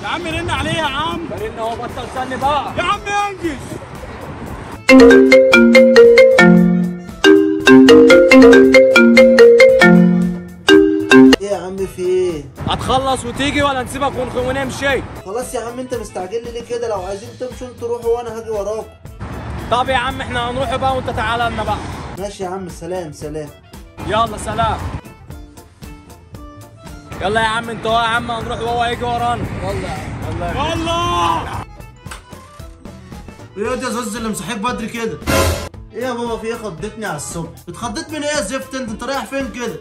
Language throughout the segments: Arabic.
يا عم رن عليه يا عم. رن اهو، بطل استنى بقى يا عم انجز. ايه يا عم في ايه؟ هتخلص وتيجي ولا نسيبك ونمشي؟ خلاص يا عم انت مستعجل ليه كده؟ لو عايزين تمشوا انتوا روحوا وانا هاجي وراكم. طب يا عم احنا هنروح بقى وانت تعالى لنا بقى. ماشي يا عم، سلام سلام. يلا سلام. يلا يا عم انت اهو يا عم، هنروح وهو هيجي ورانا. يلا يا عم. والله ايه يا زوز اللي مصحيك بدري كده؟ ايه يا بابا في ايه؟ خضتني على الصبح. اتخضيت من ايه يا زفت؟ انت رايح فين كده؟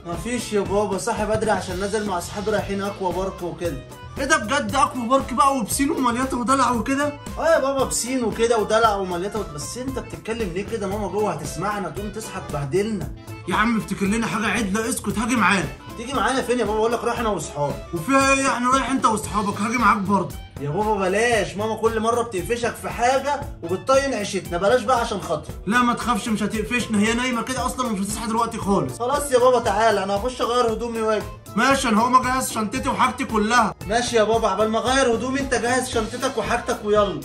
مفيش يا بابا، صاحي بدري عشان نازل مع اصحابي رايحين اكوا بارك وكده. ايه ده بجد؟ اكوا بارك بقى وبسين ومليطه ودلع وكده؟ اه يا بابا بسين وكده ودلع ومليطه. بس انت بتتكلم ليه كده؟ ماما جوه هتسمعنا تقوم تصحى تبهدلنا. يا عم افتكر لنا حاجه عدله، اسكت. هاجي معانا. تيجي معانا فين يا بابا؟ بقول لك رايح انا واصحابي. وفيها ايه يعني؟ رايح انت واصحابك، هاجي معاك برضه. يا بابا بلاش، ماما كل مره بتقفشك في حاجه وبتطين عيشتنا. بلاش بقى عشان خاطري. لا ما تخافش، مش هتقفشنا، هي نايمه كده اصلا ومش هتصحى دلوقتي خالص. خلاص يا بابا تعالى، انا هخش اغير هدومي واجي. ماشي، انا هقوم اجهز شنطتي وحاجتي كلها. ماشي يا بابا، عبال ما اغير هدومي انت جهز شنطتك وحاجتك ويلا.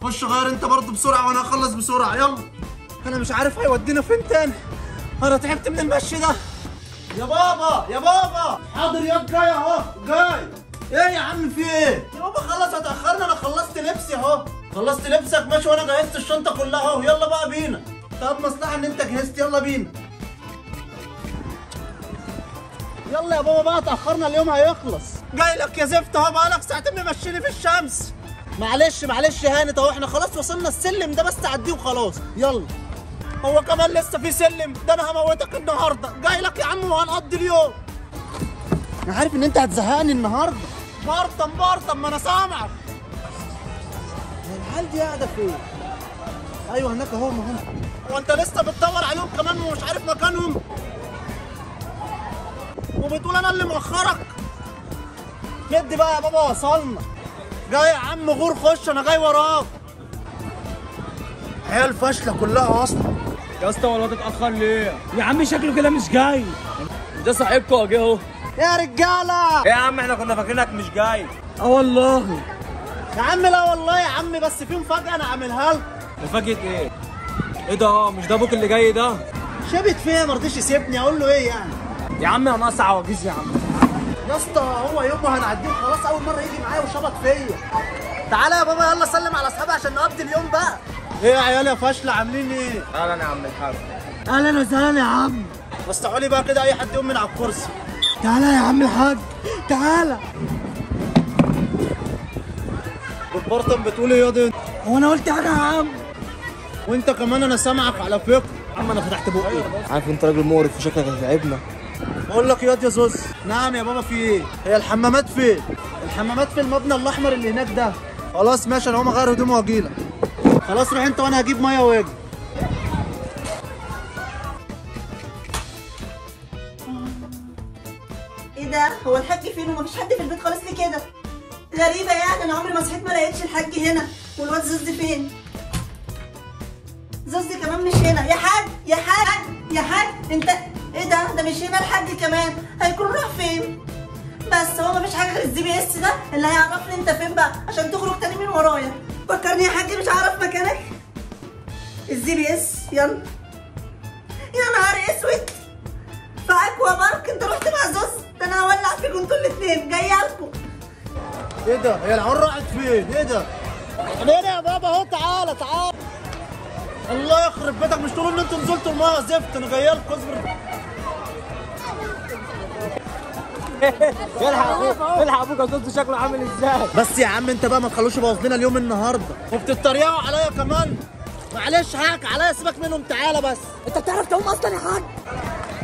خش غير انت برضه بسرعه وانا هخلص بسرعه. يلا. انا مش عارف هيودينا فين تاني. انا تعبت من المشي ده. يا بابا يا بابا. حاضر يا جاي اهو جاي. ايه يا عم في ايه؟ يا بابا خلص، هتاخرنا. انا خلصت لبسي اهو. خلصت لبسك ماشي، وانا جهزت الشنطه كلها اهو. يلا بقى بينا. طب مصلحه ان انت جهزت، يلا بينا. يلا يا بابا بقى، اتاخرنا اليوم هيخلص. جاي لك يا زفت اهو، بقالك ساعتين ممشيني في الشمس. معلش معلش يا هانت اهو، احنا خلاص وصلنا السلم ده، بس تعديه وخلاص. يلا. هو كمان لسه في سلم؟ ده انا هموتك النهارده. جاي لك يا عم وهنقضي اليوم. انا عارف ان انت هتزهقني النهارده. برطم ما انا سامعك. العيال دي قاعده فين؟ ايوه هناك اهو. ما هم. هو انت لسه بتدور عليهم كمان ومش عارف مكانهم؟ وبتقول انا اللي مأخرك؟ مد بقى يا بابا، وصلنا. جاي يا عم غور، خش انا جاي وراك. عيال فاشله كلها اصلا. يا اسطى هو الواد اتأخر ليه؟ يا عم شكله كده مش جاي. ده صاحبكم اهو جه اهو. يا رجاله. ايه يا عم احنا كنا فاكرينك مش جاي. اه والله. يا عم لا والله يا عم، بس في مفاجأة انا عاملها لكم. مفاجأة ايه؟ ايه ده؟ مش ده ابوك اللي جاي ده؟ شبت فيا، ما رضيش يسيبني. اقول له ايه يعني؟ يا عم انا ناقص عواجيز يا عم. يا اسطى هو يوم ما هنعديه خلاص، اول مرة يجي معايا وشبط فيا. تعالى يا بابا يلا سلم على اصحابي عشان نقضي اليوم بقى. ايه يا عيال يا فاشلة عاملين ايه؟ اهلا يا عم الحاج. اهلا وسهلا يا عم. بس تعالي بقى كده، اي حد يقوم من على الكرسي. تعالى يا عم الحاج تعالى. بتبرطم بتقول ايه يا دي؟ هو انا قلت حاجة يا عم؟ وانت كمان انا سامعك على فكرة. يا عم انا فتحت بقي. عارف انت راجل مقرف وشكلك هتتعبنا. بقول لك ياض يا زوز. نعم يا بابا في ايه؟ هي الحمامات فين؟ الحمامات في المبنى الاحمر اللي هناك ده. خلاص ماشي، انا هقوم اغير هدومي واجيلك. خلاص روح انت وانا هجيب ميه واجي. ايه ده؟ هو الحاج فين ومفيش حد في البيت خالص ليه كده؟ غريبة يعني، انا عمري ما صحيت ما لقيتش الحاج هنا. والواد زوزي فين؟ زوزي كمان مش هنا. يا حاج يا حاج يا حاج انت ايه ده مش هنا الحاج كمان. هيكون راح فين؟ بس هو مفيش حاجة غير الزي بي اس ده اللي هيعرفني انت فين بقى عشان تخرج تاني من ورايا. فكرني يا حاج مش هعرف مكانك. الزي بي اس يلا. يا نهار اسود، في اكوا بارك انت رحت مع زوز؟ ده انا هولع فيكم انتوا الاتنين. جايالكوا. ايه ده؟ هي العور راحت فين؟ ايه ده؟ هنا يا بابا اهو. تعالى تعالى. الله يخرب بيتك، مش تقولوا ان انتوا نزلتوا الميه زفت؟ انا جايالكوا. اصبر. الحق ابوك يا زوز شكله عامل ازاي. بس يا عم انت بقى ما تخلوش يبوظ لنا اليوم النهارده. وبتتريقوا عليا كمان. معلش حقك عليا، سيبك منهم. تعالى بس. انت بتعرف تعوم اصلا يا حاج؟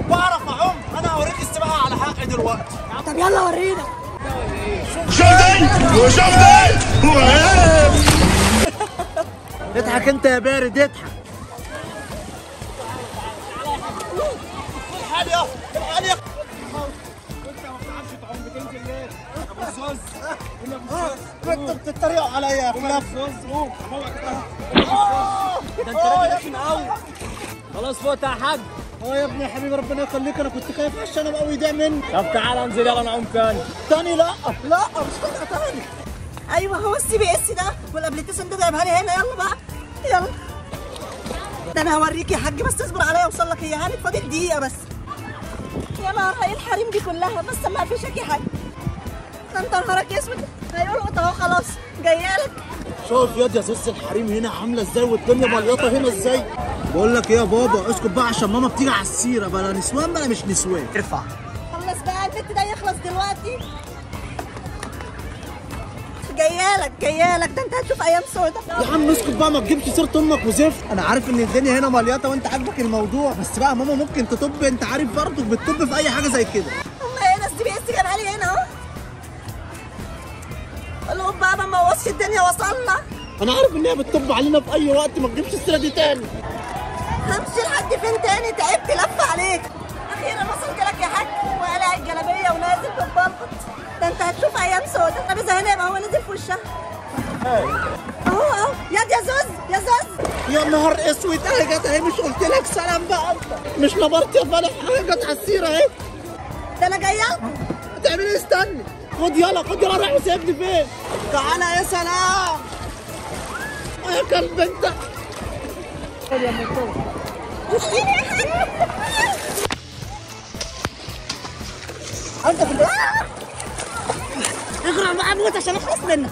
بعرف اعوم. انا هوريك السباحه على حقي دلوقتي. طب يلا ورينا. اضحك انت يا بارد، اضحك. الحالية الحالية. انت ما بتعرفش تعوم، بتنزل ليه؟ ابو الزوز. انتوا بتتريقوا عليا يا خلاف. روح هموتك. ده انت راجل رخم قوي. خلاص فوت يا حاج. يا ابني يا حبيبي ربنا يخليك، انا كنت خايف عشان ابقى يضيع مني. طب تعالى انزل يلا نعوم تاني. تاني لا لا، مش هطلع تاني. ايوه هو السي بي اس ده والابلكيشن ده جايبها لي هنا. يلا بقى يلا. ده انا هوريك يا حاج، بس اصبر عليا اوصل لك. هي هانت فاضل دقيقه بس. يا نهار ايه الحريم دي كلها، بس ما فيشك يا حاج. ده انت نهارك اسود. هيقولوا اهو خلاص جايه لك. شوف ياض يا زوز الحريم هنا عامله ازاي والدنيا مليطه هنا ازاي. بقول لك ايه يا بابا، اسكت بقى عشان ماما بتيجي على السيره. بلا نسوان بلا مش نسوان. ارفع. خلص بقى البت ده يخلص دلوقتي. جايالك ده انت هتشوف ايام سودا. يا عم اسكت بقى ما تجيبش سيره امك وزفت. انا عارف ان الدنيا هنا مليطه وانت عاجبك الموضوع، بس بقى ماما ممكن تطب. انت عارف برضه بتطب في اي حاجه زي كده. امال هنا السي بي اس جاب علي هنا اهو. قول بقى ما نبوظش الدنيا وصلنا. انا عارف ان هي بتطب علينا في اي وقت، ما تجيبش السيره دي تاني. همشي لحد فين تاني؟ تعبت لف عليك. اخيرا وصلت لك يا حاج، وقلع الجلابيه ونازل بالبلطط. ده انت هتشوف ايام سودا. طب اذا هنا يبقى هو نازل في وشها اهو. يا زوز. يا نهار اسود، اهي جت اهي. مش قلت لك سلام بقى؟ مش نبرت يا فالح، اهي جت على السيره اهي. ده انا جايه لكم. هتعملي ايه؟ استني. خد يلا رايح وسايبني فين؟ تعالى يا سلام يا كلب انت. خد يا مطور. انت في اغرق بقى موت عشان اخلص منك.